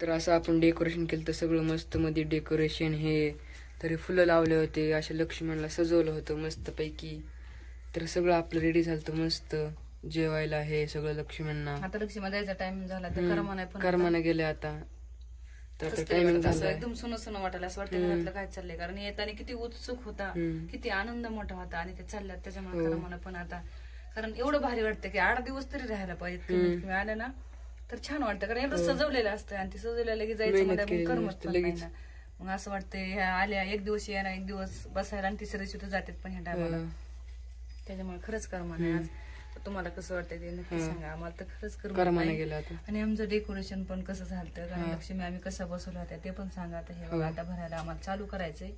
तर असं आपण डेकोरेशन केलं तर सगळं मस्त मध्ये डेकोरेशन हे तरी फुलं लावले होते, अशा लक्ष्मणला सजवलं होतं मस्तपैकी. तर सगळं आपलं रेडी झालं मस्त जेवायला हे सगळं लक्ष्मणना. आता लक्ष्मी जायचा टाइम झाला तर कर्माने गेले आता. तर आता टायमिंग झालं एकदम सुन सुन वाटायला असं वाटतं घरातलं काय चाललंय, कारण येताना किती उत्सुक होता, किती आनंद मोठा होता आणि ते चालल्यात त्याच्यामुळे कर्मानं पण आता, कारण एवढं भारी वाटतं की 8 दिवस तरी राहायला पाहिजे. तुम्ही आलं ना तर छान वाटतं, कारण एवढं सजवलेलं असतं आणि ते सजवलेलं की जायचं म्हणजे करमत पण नाही ना. मग असं वाटतंय ह्या आल्या एक दिवस येणार, एक दिवस बसायला आणि तिसऱ्या दिवशी तर जातात पण ह्या टायमाला. त्याच्यामुळे खरंच कर्म नाही. आज तुम्हाला कसं वाटतंय ते नक्की सांगा. आम्हाला तर खरंच कर्माने गेलं. आणि आमचं डेकोरेशन पण कसं झालं आणि लक्ष्मी आम्ही कसं बसवलं होत्या ते पण सांगा. आता हे बघा आता भरायला आम्हाला चालू करायचंय.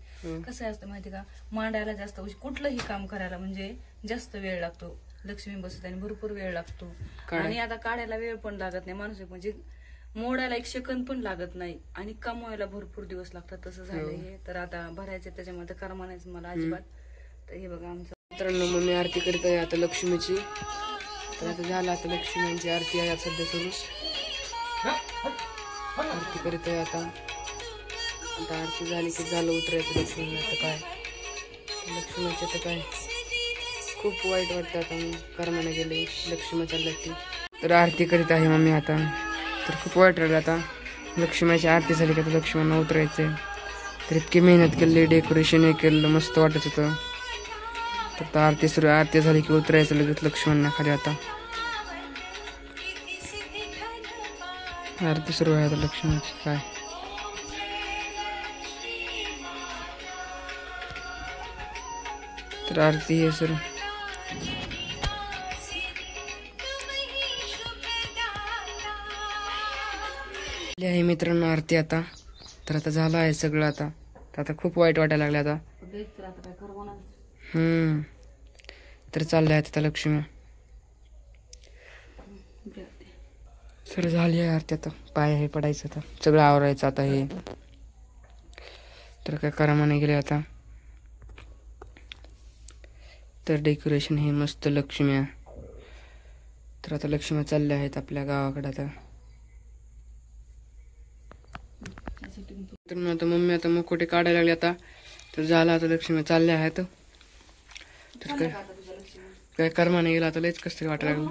कसं असतं माहिती का, मांडायला जास्त कुठलंही काम करायला म्हणजे जास्त वेळ लागतो. लक्ष्मी बसत आणि भरपूर वेळ लागतो आणि आता काढायला वेळ पण लागत नाही. माणूस म्हणजे मोडायला 1 सेकंद पण लागत नाही आणि कमवायला भरपूर दिवस लागतात. तसं झालं हे. तर आता भरायचं त्याच्यामध्ये कर्म नाहीच मला अजिबात. तर हे बघा आमचं मित्रांनो, मम्मी आरती करत आहे आता लक्ष्मीची. तर आता झालं आता लक्ष्मीची आरती आहे सध्या सुरू. आरती करत आहे आता. आता आरती झाली की झालं उतरायचं लक्ष्मी. आता काय लक्ष्मीचं तर काय खूप वाईट वाटतं आता. कर्माने गेले लक्ष्मी चालल्या ती. तर आरती करीत आहे मम्मी आता. तर खूप वाईट राहिलं आता. लक्ष्मीची आरती झाली की आता लक्ष्मींना उतरायचंय. तर इतकी मेहनत केली, डेकोरेशन हे केलं, मस्त वाटत होतं. तर आरती सुरू, आरती झाली की उतरायचं लगेच लक्ष्मणना खाली. आता आरती सुरू आहे आता लक्ष्मणाची. काय तर आरती हे सुरू आहे मित्रांनो आरती आता. तर आता झालं आहे सगळं. आता खूप वाईट वाटायला लागलं आता. तर चाललंय आता लक्ष्मी. सर झाली आहे आरती. आता पाय हे पडायचं, आता सगळं आवरायचं आता हे. तर काय कर्माने गेले आता. तर डेकोरेशन हे मस्त लक्ष्मी. तर आता लक्ष्मी चालल्या आहेत आपल्या गावाकडे आता. तर आता मम्मी आता मुखोटे काढायला लागले आता. तर झालं आता लक्ष्मी चालल्या आहेत. तर काय कर्माने गेला आता. लयच कसं तरी वाटायला लागलं.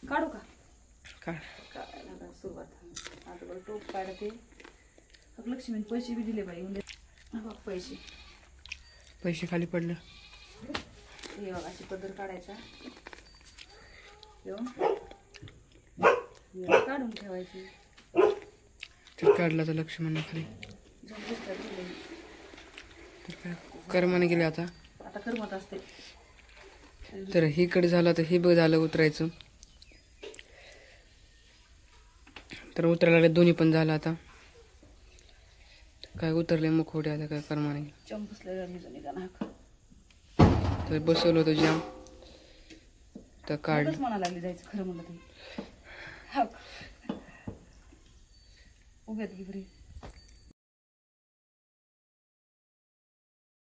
काढू का काय सुरुवात आता बरं टोप काढते. लक्ष्मी पैसे बी दिले बाई. पैसे खाली पडलं. हे बघा अशी पदर काढायचा, काढून ठेवायची. तर काढला तर लक्ष्मण खाली. तर काय कर्माने गेले आता. आता कर्मात असते. तर हिकडे झालं तर हे बघ झालं उतरायचं. तर उतरायला लागले दोन्ही पण झालं आता. काय उतरले मुखवटे आता काय कर्माने. तर बसवलं होतं जाम. तर काढ म्हणा लागली जायचं खरं म्हणलं तरी. उभ्यात की